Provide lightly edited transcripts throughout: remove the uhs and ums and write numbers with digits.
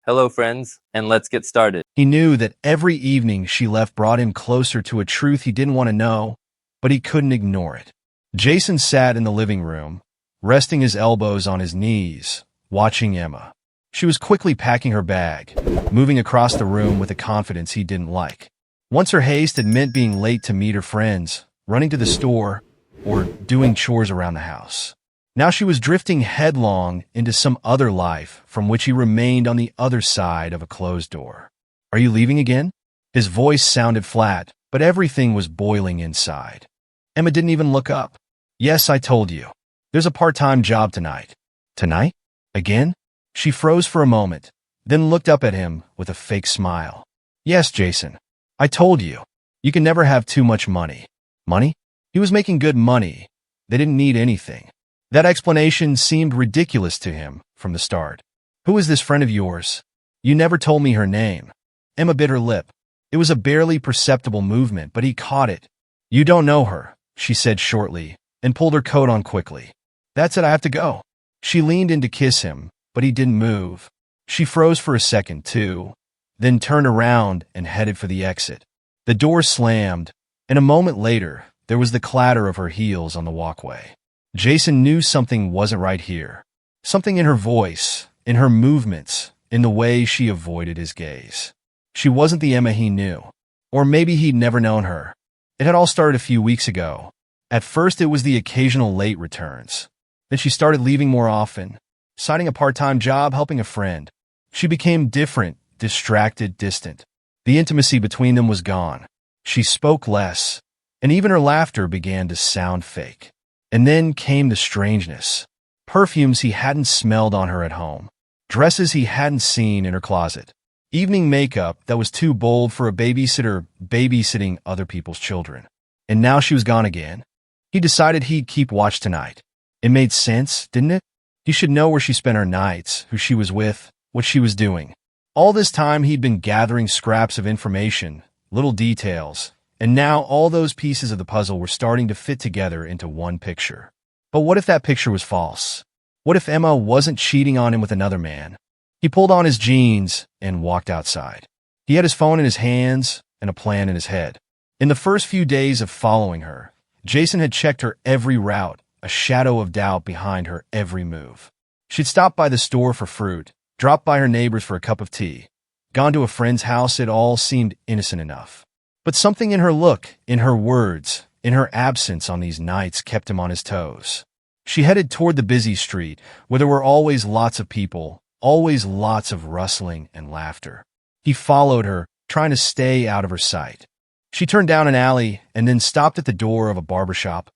Hello, friends, and let's get started. He knew that every evening she left brought him closer to a truth he didn't want to know, but he couldn't ignore it. Jason sat in the living room, resting his elbows on his knees, watching Emma. She was quickly packing her bag, moving across the room with a confidence he didn't like. Once her haste had meant being late to meet her friends, running to the store, or doing chores around the house. Now she was drifting headlong into some other life from which he remained on the other side of a closed door. "Are you leaving again?" His voice sounded flat, but everything was boiling inside. Emma didn't even look up. "Yes, I told you. There's a part-time job tonight." "Tonight? Again?" She froze for a moment, then looked up at him with a fake smile. "Yes, Jason. I told you. You can never have too much money." Money? He was making good money. They didn't need anything. That explanation seemed ridiculous to him from the start. "Who is this friend of yours? You never told me her name." Emma bit her lip. It was a barely perceptible movement, but he caught it. "You don't know her," she said shortly, and pulled her coat on quickly. "That's it, I have to go." She leaned in to kiss him, but he didn't move. She froze for a second, too, then turned around and headed for the exit. The door slammed, and a moment later, there was the clatter of her heels on the walkway. Jason knew something wasn't right here. Something in her voice, in her movements, in the way she avoided his gaze. She wasn't the Emma he knew. Or maybe he'd never known her. It had all started a few weeks ago. At first it was the occasional late returns. Then she started leaving more often, citing a part-time job, helping a friend. She became different, distracted, distant. The intimacy between them was gone. She spoke less, and even her laughter began to sound fake. And then came the strangeness. Perfumes he hadn't smelled on her at home. Dresses he hadn't seen in her closet. Evening makeup that was too bold for a babysitter babysitting other people's children. And now she was gone again. He decided he'd keep watch tonight. It made sense, didn't it? He should know where she spent her nights, who she was with, what she was doing. All this time he'd been gathering scraps of information, little details, and now all those pieces of the puzzle were starting to fit together into one picture. But what if that picture was false? What if Emma wasn't cheating on him with another man? He pulled on his jeans and walked outside. He had his phone in his hands and a plan in his head. In the first few days of following her, Jason had checked her every route, a shadow of doubt behind her every move. She'd stopped by the store for fruit, dropped by her neighbors for a cup of tea, gone to a friend's house. It all seemed innocent enough. But something in her look, in her words, in her absence on these nights kept him on his toes. She headed toward the busy street, where there were always lots of people, always lots of rustling and laughter. He followed her, trying to stay out of her sight. She turned down an alley and then stopped at the door of a barbershop,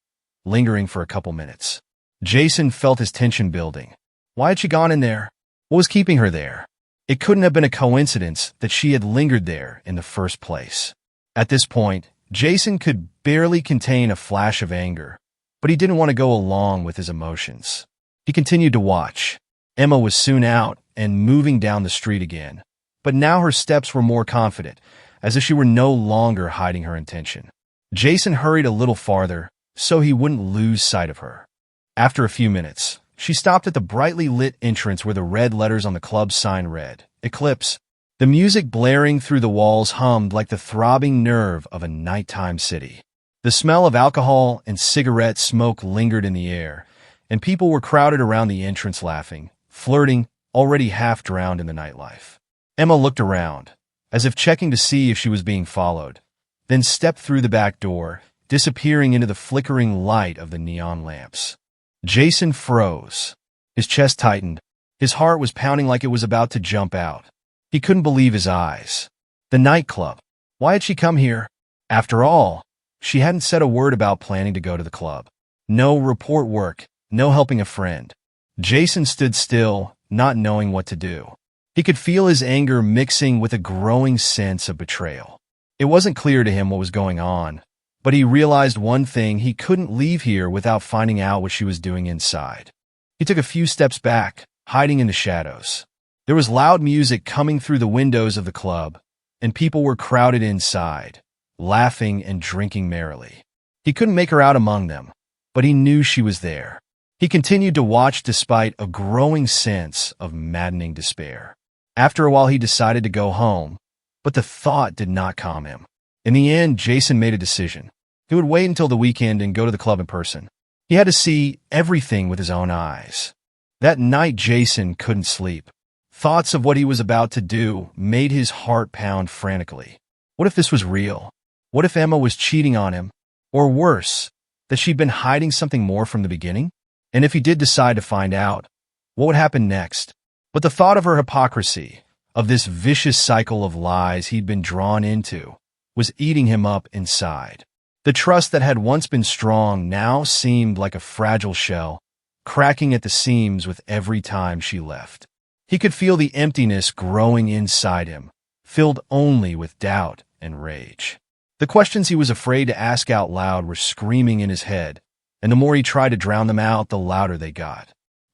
lingering for a couple minutes. Jason felt his tension building. Why had she gone in there? What was keeping her there? It couldn't have been a coincidence that she had lingered there in the first place. At this point, Jason could barely contain a flash of anger, but he didn't want to go along with his emotions. He continued to watch. Emma was soon out and moving down the street again, but now her steps were more confident, as if she were no longer hiding her intention. Jason hurried a little farther so he wouldn't lose sight of her. After a few minutes, she stopped at the brightly lit entrance where the red letters on the club sign read, "Eclipse." The music blaring through the walls hummed like the throbbing nerve of a nighttime city. The smell of alcohol and cigarette smoke lingered in the air, and people were crowded around the entrance laughing, flirting, already half drowned in the nightlife. Emma looked around, as if checking to see if she was being followed, then stepped through the back door, disappearing into the flickering light of the neon lamps. Jason froze. His chest tightened. His heart was pounding like it was about to jump out. He couldn't believe his eyes. The nightclub. Why had she come here? After all, she hadn't said a word about planning to go to the club. No report work, no helping a friend. Jason stood still, not knowing what to do. He could feel his anger mixing with a growing sense of betrayal. It wasn't clear to him what was going on, but he realized one thing: he couldn't leave here without finding out what she was doing inside. He took a few steps back, hiding in the shadows. There was loud music coming through the windows of the club, and people were crowded inside, laughing and drinking merrily. He couldn't make her out among them, but he knew she was there. He continued to watch despite a growing sense of maddening despair. After a while, he decided to go home, but the thought did not calm him. In the end, Jason made a decision. He would wait until the weekend and go to the club in person. He had to see everything with his own eyes. That night, Jason couldn't sleep. Thoughts of what he was about to do made his heart pound frantically. What if this was real? What if Emma was cheating on him? Or worse, that she'd been hiding something more from the beginning? And if he did decide to find out, what would happen next? But the thought of her hypocrisy, of this vicious cycle of lies he'd been drawn into, was eating him up inside. The trust that had once been strong now seemed like a fragile shell, cracking at the seams with every time she left. He could feel the emptiness growing inside him, filled only with doubt and rage. The questions he was afraid to ask out loud were screaming in his head, and the more he tried to drown them out, the louder they got.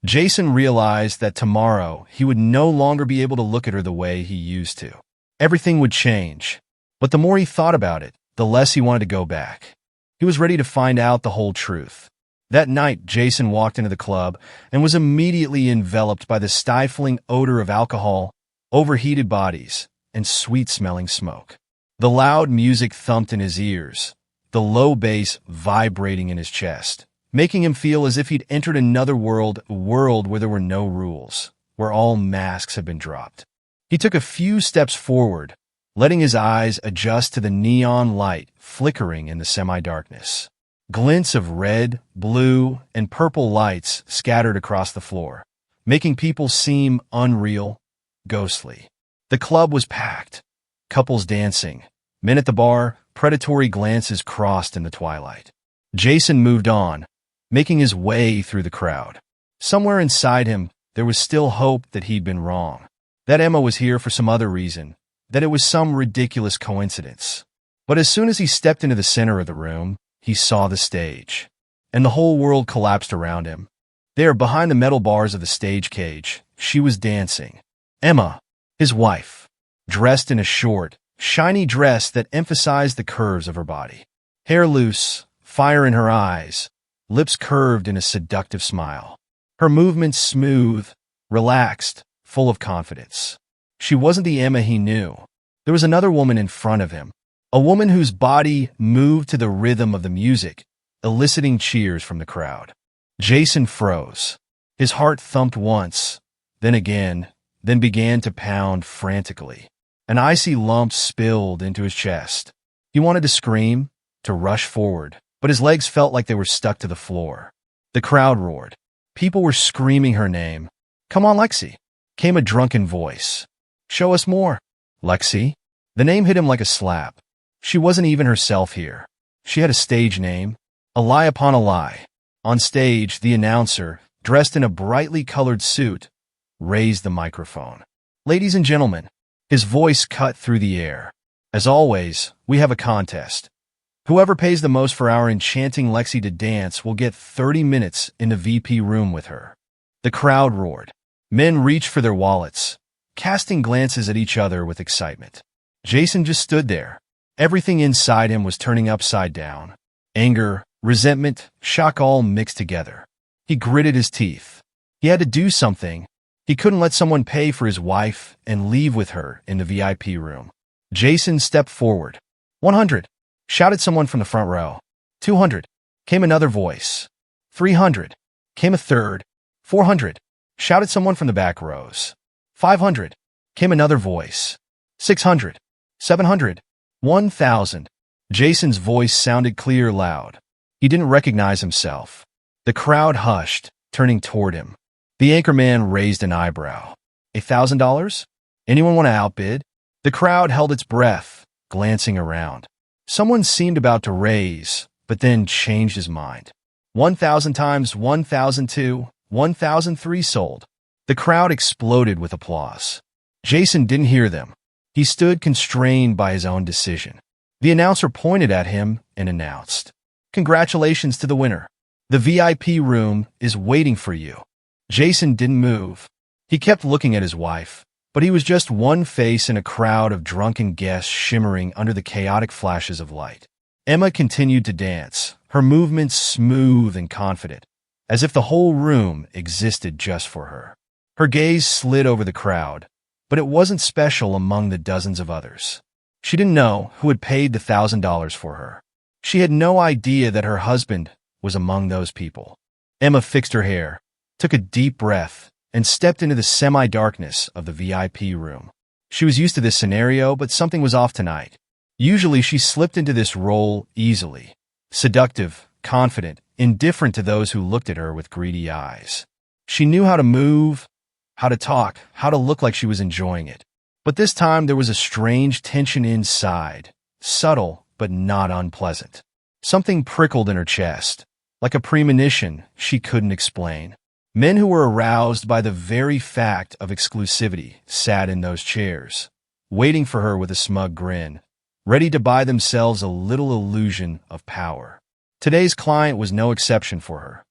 Jason realized that tomorrow he would no longer be able to look at her the way he used to. Everything would change, but the more he thought about it, the less he wanted to go back. He was ready to find out the whole truth. That night, Jason walked into the club and was immediately enveloped by the stifling odor of alcohol, overheated bodies, and sweet-smelling smoke. The loud music thumped in his ears, the low bass vibrating in his chest, making him feel as if he'd entered another world, a world where there were no rules, where all masks had been dropped. He took a few steps forward, letting his eyes adjust to the neon light flickering in the semi-darkness. Glints of red, blue, and purple lights scattered across the floor, making people seem unreal, ghostly. The club was packed, couples dancing, men at the bar, predatory glances crossed in the twilight. Jason moved on, making his way through the crowd. Somewhere inside him, there was still hope that he'd been wrong, that Emma was here for some other reason, that it was some ridiculous coincidence. But as soon as he stepped into the center of the room, he saw the stage, and the whole world collapsed around him. There, behind the metal bars of the stage cage, she was dancing. Emma, his wife, dressed in a short, shiny dress that emphasized the curves of her body. Hair loose, fire in her eyes, lips curved in a seductive smile. Her movements smooth, relaxed, full of confidence. She wasn't the Emma he knew. There was another woman in front of him, a woman whose body moved to the rhythm of the music, eliciting cheers from the crowd. Jason froze. His heart thumped once, then again, then began to pound frantically. An icy lump spilled into his chest. He wanted to scream, to rush forward, but his legs felt like they were stuck to the floor. The crowd roared. People were screaming her name. "Come on, Lexi," came a drunken voice. "Show us more, Lexi." The name hit him like a slap. She wasn't even herself here. She had a stage name, a lie upon a lie. On stage, the announcer, dressed in a brightly colored suit, raised the microphone. "Ladies and gentlemen," his voice cut through the air. "As always, we have a contest. Whoever pays the most for our enchanting Lexi to dance will get 30 minutes in the VP room with her." The crowd roared. Men reached for their wallets, casting glances at each other with excitement. Jason just stood there. Everything inside him was turning upside down. Anger, resentment, shock all mixed together. He gritted his teeth. He had to do something. He couldn't let someone pay for his wife and leave with her in the VIP room. Jason stepped forward. 100, shouted someone from the front row. 200, came another voice. 300, came a third. 400, shouted someone from the back rows. 500, came another voice. 600, 700, 1,000. Jason's voice sounded clear, loud. He didn't recognize himself. The crowd hushed, turning toward him. The anchorman raised an eyebrow. $1,000? Anyone want to outbid? The crowd held its breath, glancing around. Someone seemed about to raise, but then changed his mind. 1,000 times 1,002, 1,003 sold. The crowd exploded with applause. Jason didn't hear them. He stood constrained by his own decision. The announcer pointed at him and announced, "Congratulations to the winner. The VIP room is waiting for you." Jason didn't move. He kept looking at his wife, but he was just one face in a crowd of drunken guests shimmering under the chaotic flashes of light. Emma continued to dance, her movements smooth and confident, as if the whole room existed just for her. Her gaze slid over the crowd, but it wasn't special among the dozens of others. She didn't know who had paid the $1,000 for her. She had no idea that her husband was among those people. Emma fixed her hair, took a deep breath, and stepped into the semi-darkness of the VIP room. She was used to this scenario, but something was off tonight. Usually she slipped into this role easily, seductive, confident, indifferent to those who looked at her with greedy eyes. She knew how to move, how to talk, how to look like she was enjoying it. But this time there was a strange tension inside, subtle but not unpleasant. Something prickled in her chest, like a premonition she couldn't explain. Men who were aroused by the very fact of exclusivity sat in those chairs, waiting for her with a smug grin, ready to buy themselves a little illusion of power. Today's client was no exception for her.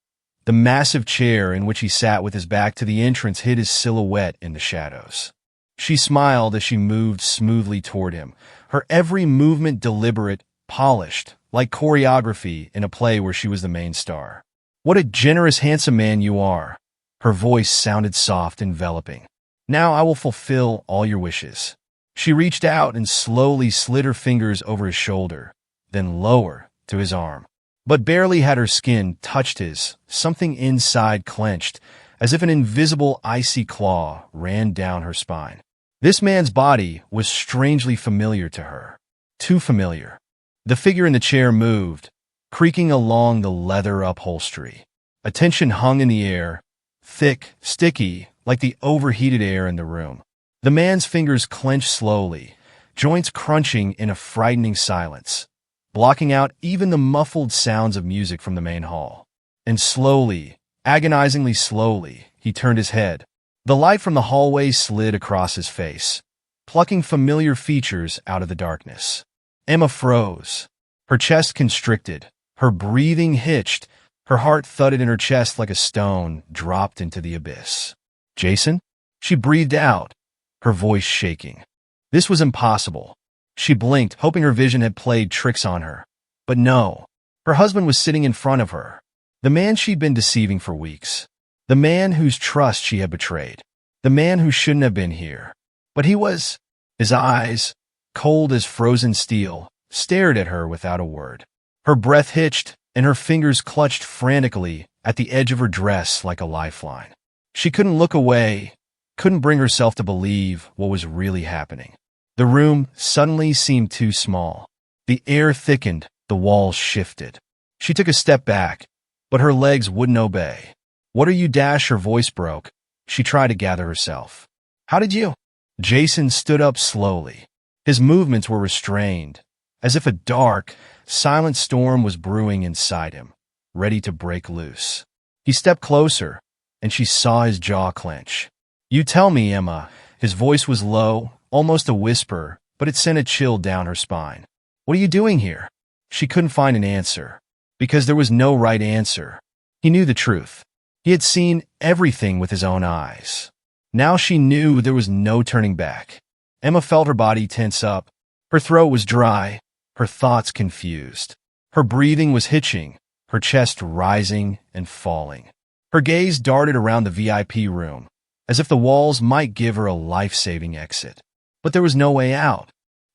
The massive chair in which he sat with his back to the entrance hid his silhouette in the shadows. She smiled as she moved smoothly toward him, her every movement deliberate, polished, like choreography in a play where she was the main star. "What a generous, handsome man you are." Her voice sounded soft, enveloping. "Now I will fulfill all your wishes." She reached out and slowly slid her fingers over his shoulder, then lower to his arm. But barely had her skin touched his, something inside clenched, as if an invisible icy claw ran down her spine. This man's body was strangely familiar to her. Too familiar. The figure in the chair moved, creaking along the leather upholstery. A tension hung in the air, thick, sticky, like the overheated air in the room. The man's fingers clenched slowly, joints crunching in a frightening silence, blocking out even the muffled sounds of music from the main hall. And slowly, agonizingly slowly, he turned his head. The light from the hallway slid across his face, plucking familiar features out of the darkness. Emma froze, her chest constricted, her breathing hitched, her heart thudded in her chest like a stone dropped into the abyss. "Jason?" She breathed out, her voice shaking. This was impossible. She blinked, hoping her vision had played tricks on her. But no, her husband was sitting in front of her, the man she'd been deceiving for weeks, the man whose trust she had betrayed, the man who shouldn't have been here. But he was. His eyes, cold as frozen steel, stared at her without a word. Her breath hitched, and her fingers clutched frantically at the edge of her dress like a lifeline. She couldn't look away, couldn't bring herself to believe what was really happening. The room suddenly seemed too small. The air thickened, the walls shifted. She took a step back, but her legs wouldn't obey. "What are you?" Her voice broke. She tried to gather herself. "How did you?" Jason stood up slowly. His movements were restrained, as if a dark, silent storm was brewing inside him, ready to break loose. He stepped closer, and she saw his jaw clench. "You tell me, Emma." His voice was low, almost a whisper, but it sent a chill down her spine. "What are you doing here?" She couldn't find an answer, because there was no right answer. He knew the truth. He had seen everything with his own eyes. Now she knew there was no turning back. Emma felt her body tense up. Her throat was dry, her thoughts confused. Her breathing was hitching, her chest rising and falling. Her gaze darted around the VIP room, as if the walls might give her a life-saving exit. But there was no way out.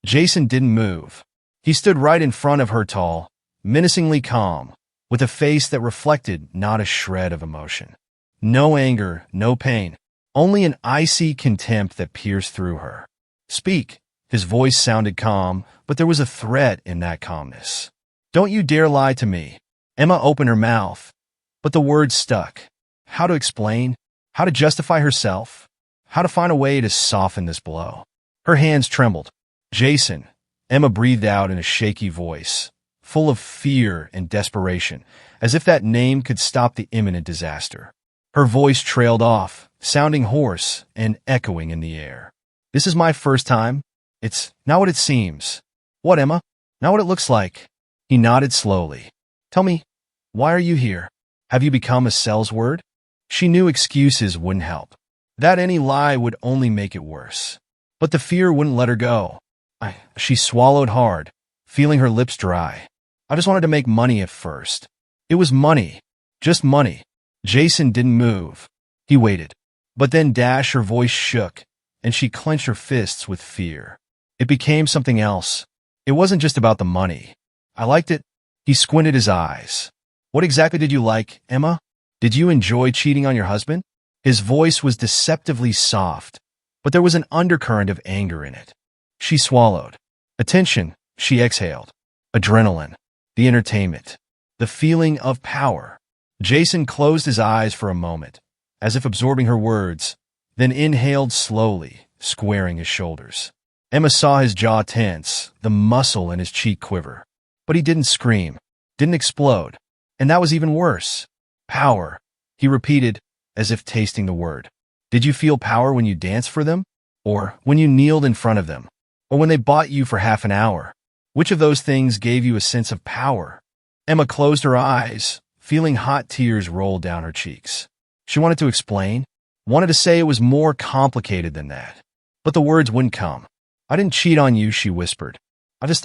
Jason didn't move. He stood right in front of her, tall, menacingly calm, with a face that reflected not a shred of emotion. No anger, no pain, only an icy contempt that pierced through her. "Speak." His voice sounded calm, but there was a threat in that calmness. "Don't you dare lie to me." Emma opened her mouth, but the words stuck. How to explain? How to justify herself? How to find a way to soften this blow? Her hands trembled. "Jason," Emma breathed out in a shaky voice, full of fear and desperation, as if that name could stop the imminent disaster. Her voice trailed off, sounding hoarse and echoing in the air. "This is my first time. It's not what it seems." "What, Emma?" "Not what it looks like." He nodded slowly. "Tell me, why are you here? Have you become a sales word?" She knew excuses wouldn't help, that any lie would only make it worse. But the fear wouldn't let her go. She swallowed hard, feeling her lips dry. "I just wanted to make money at first." It was money. Just money. Jason didn't move. He waited. But then her voice shook, and she clenched her fists with fear. It became something else. It wasn't just about the money. I liked it. He squinted his eyes. What exactly did you like, Emma? Did you enjoy cheating on your husband? His voice was deceptively soft, but there was an undercurrent of anger in it. She swallowed. Attention, she exhaled. Adrenaline. The entertainment. The feeling of power. Jason closed his eyes for a moment, as if absorbing her words, then inhaled slowly, squaring his shoulders. Emma saw his jaw tense, the muscle in his cheek quiver. But he didn't scream, didn't explode. And that was even worse. Power, he repeated, as if tasting the word. Did you feel power when you danced for them? Or when you kneeled in front of them? Or when they bought you for half an hour? Which of those things gave you a sense of power? Emma closed her eyes, feeling hot tears roll down her cheeks. She wanted to explain, wanted to say it was more complicated than that. But the words wouldn't come. I didn't cheat on you, she whispered.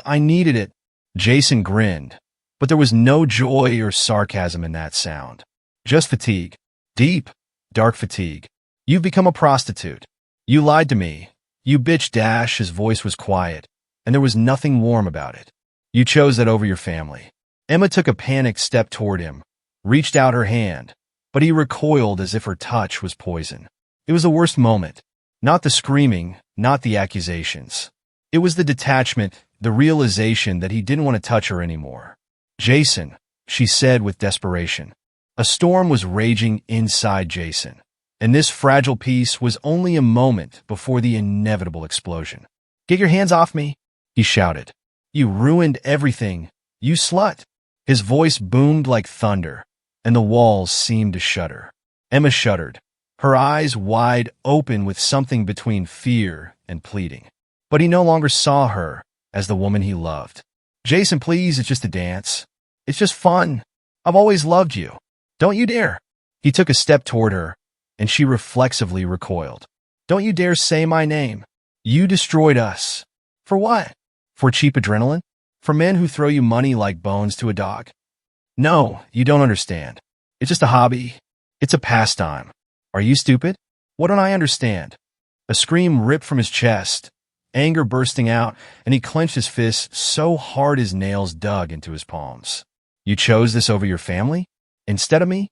I needed it. Jason grinned, but there was no joy or sarcasm in that sound. Just fatigue. Deep, dark fatigue. You've become a prostitute. You lied to me. You bitch. His voice was quiet, and there was nothing warm about it. You chose that over your family. Emma took a panicked step toward him, reached out her hand, but he recoiled as if her touch was poison. It was the worst moment. Not the screaming, not the accusations. It was the detachment, the realization that he didn't want to touch her anymore. Jason, she said with desperation. A storm was raging inside Jason, and this fragile piece was only a moment before the inevitable explosion. Get your hands off me, he shouted. You ruined everything, you slut. His voice boomed like thunder, and the walls seemed to shudder. Emma shuddered, her eyes wide open with something between fear and pleading. But he no longer saw her as the woman he loved. Jason, please, it's just a dance. It's just fun. I've always loved you. Don't you dare. He took a step toward her, and she reflexively recoiled. Don't you dare say my name. You destroyed us. For what? For cheap adrenaline? For men who throw you money like bones to a dog? No, you don't understand. It's just a hobby. It's a pastime. Are you stupid? What don't I understand? A scream ripped from his chest, anger bursting out, and he clenched his fists so hard his nails dug into his palms. You chose this over your family? Instead of me?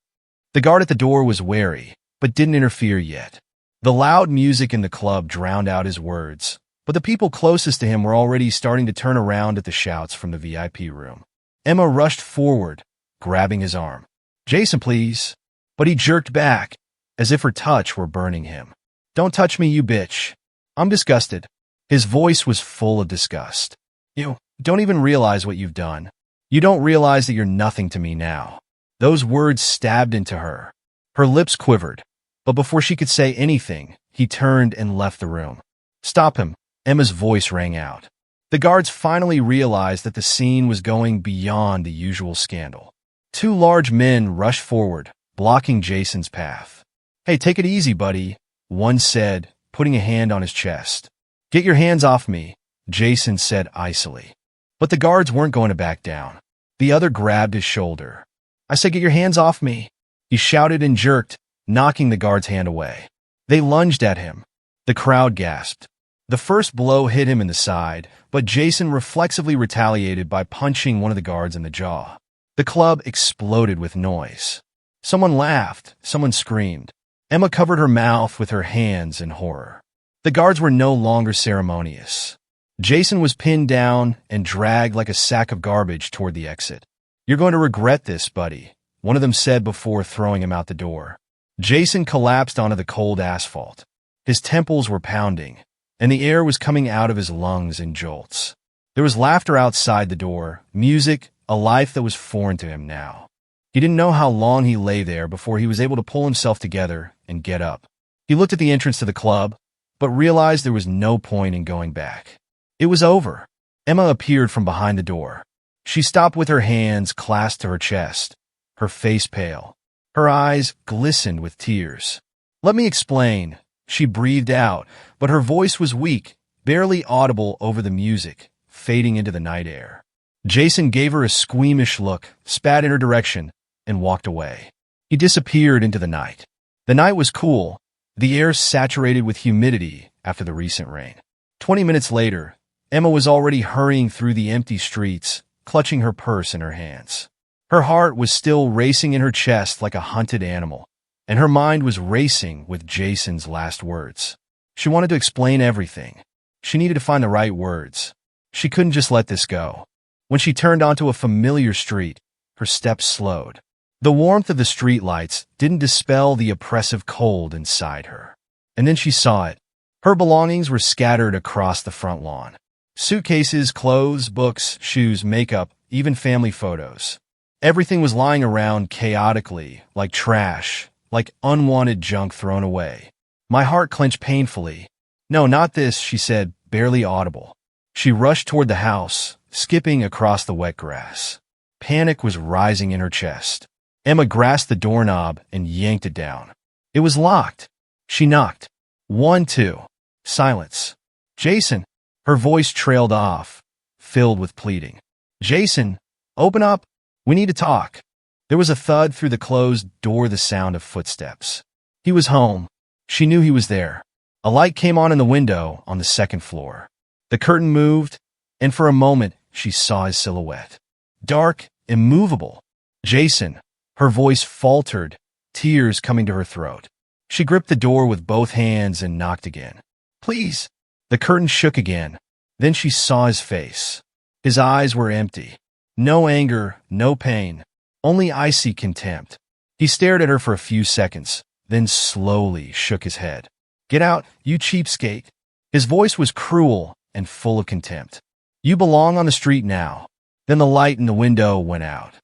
The guard at the door was wary, but didn't interfere yet. The loud music in the club drowned out his words, but the people closest to him were already starting to turn around at the shouts from the VIP room. Emma rushed forward, grabbing his arm. Jason, please. But he jerked back, as if her touch were burning him. Don't touch me, you bitch. I'm disgusted. His voice was full of disgust. You don't even realize what you've done. You don't realize that you're nothing to me now. Those words stabbed into her. Her lips quivered, but before she could say anything, he turned and left the room. Stop him, Emma's voice rang out. The guards finally realized that the scene was going beyond the usual scandal. Two large men rushed forward, blocking Jason's path. Hey, take it easy, buddy, one said, putting a hand on his chest. Get your hands off me, Jason said icily. But the guards weren't going to back down. The other grabbed his shoulder. I said, get your hands off me. He shouted and jerked, knocking the guard's hand away. They lunged at him. The crowd gasped. The first blow hit him in the side, but Jason reflexively retaliated by punching one of the guards in the jaw. The club exploded with noise. Someone laughed, someone screamed. Emma covered her mouth with her hands in horror. The guards were no longer ceremonious. Jason was pinned down and dragged like a sack of garbage toward the exit. You're going to regret this, buddy, one of them said before throwing him out the door. Jason collapsed onto the cold asphalt. His temples were pounding, and the air was coming out of his lungs in jolts. There was laughter outside the door, music, a life that was foreign to him now. He didn't know how long he lay there before he was able to pull himself together and get up. He looked at the entrance to the club, but realized there was no point in going back. It was over. Emma appeared from behind the door. She stopped with her hands clasped to her chest, her face pale. Her eyes glistened with tears. Let me explain, she breathed out, but her voice was weak, barely audible over the music, fading into the night air. Jason gave her a squeamish look, spat in her direction, and walked away. He disappeared into the night. The night was cool, the air saturated with humidity after the recent rain. 20 minutes later, Emma was already hurrying through the empty streets, clutching her purse in her hands. Her heart was still racing in her chest like a hunted animal, and her mind was racing with Jason's last words. She wanted to explain everything. She needed to find the right words. She couldn't just let this go. When she turned onto a familiar street, her steps slowed. The warmth of the streetlights didn't dispel the oppressive cold inside her. And then she saw it. Her belongings were scattered across the front lawn. Suitcases, clothes, books, shoes, makeup, even family photos. Everything was lying around chaotically, like trash, like unwanted junk thrown away. My heart clenched painfully. "No, not this," she said, barely audible. She rushed toward the house, skipping across the wet grass. Panic was rising in her chest. Emma grasped the doorknob and yanked it down. It was locked. She knocked. 1, 2. Silence. "Jason." Her voice trailed off, filled with pleading. "Jason, open up. We need to talk." There was a thud through the closed door, the sound of footsteps. He was home. She knew he was there. A light came on in the window on the second floor. The curtain moved, and for a moment she saw his silhouette. Dark, immovable. "Jason." Her voice faltered, tears coming to her throat. She gripped the door with both hands and knocked again. "Please." The curtain shook again. Then she saw his face. His eyes were empty. No anger, no pain, only icy contempt. He stared at her for a few seconds, then slowly shook his head. "Get out, you cheapskate." His voice was cruel and full of contempt. "You belong on the street now." Then the light in the window went out.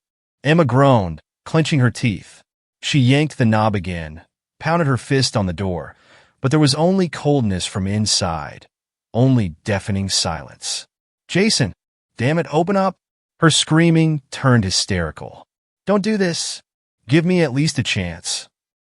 Emma groaned, clenching her teeth. She yanked the knob again, pounded her fist on the door, but there was only coldness from inside, only deafening silence. "Jason, damn it, open up." Her screaming turned hysterical. "Don't do this. Give me at least a chance."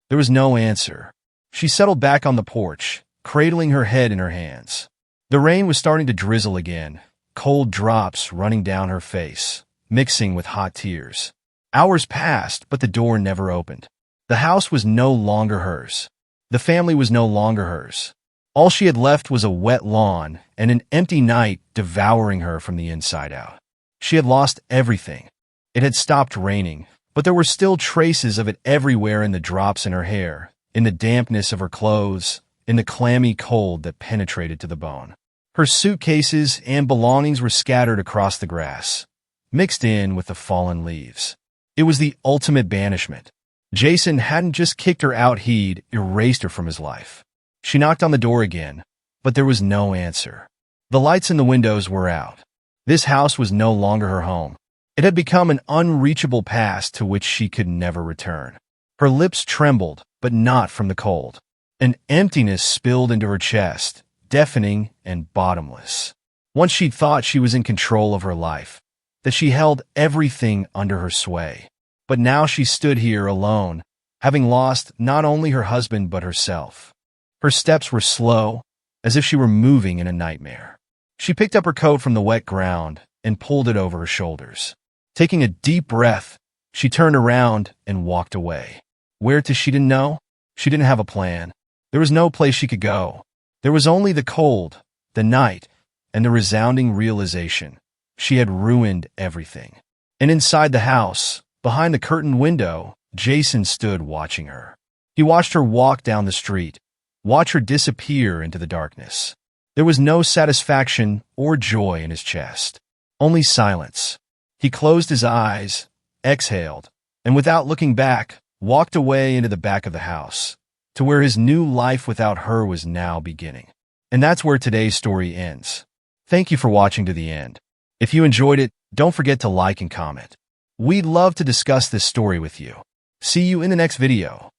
There was no answer. She settled back on the porch, cradling her head in her hands. The rain was starting to drizzle again, cold drops running down her face, mixing with hot tears. Hours passed, but the door never opened. The house was no longer hers. The family was no longer hers. All she had left was a wet lawn and an empty night devouring her from the inside out. She had lost everything. It had stopped raining, but there were still traces of it everywhere, in the drops in her hair, in the dampness of her clothes, in the clammy cold that penetrated to the bone. Her suitcases and belongings were scattered across the grass, mixed in with the fallen leaves. It was the ultimate banishment. Jason hadn't just kicked her out, he'd erased her from his life. She knocked on the door again, but there was no answer. The lights in the windows were out. This house was no longer her home. It had become an unreachable past to which she could never return. Her lips trembled, but not from the cold. An emptiness spilled into her chest, deafening and bottomless. Once she'd thought she was in control of her life, that she held everything under her sway. But now she stood here alone, having lost not only her husband but herself. Her steps were slow, as if she were moving in a nightmare. She picked up her coat from the wet ground and pulled it over her shoulders. Taking a deep breath, she turned around and walked away. Where to, she didn't know. She didn't have a plan. There was no place she could go. There was only the cold, the night, and the resounding realization she had ruined everything. And inside the house, behind the curtained window, Jason stood watching her. He watched her walk down the street, watch her disappear into the darkness. There was no satisfaction or joy in his chest, only silence. He closed his eyes, exhaled, and without looking back, walked away into the back of the house, to where his new life without her was now beginning. And that's where today's story ends. Thank you for watching to the end. If you enjoyed it, don't forget to like and comment. We'd love to discuss this story with you. See you in the next video.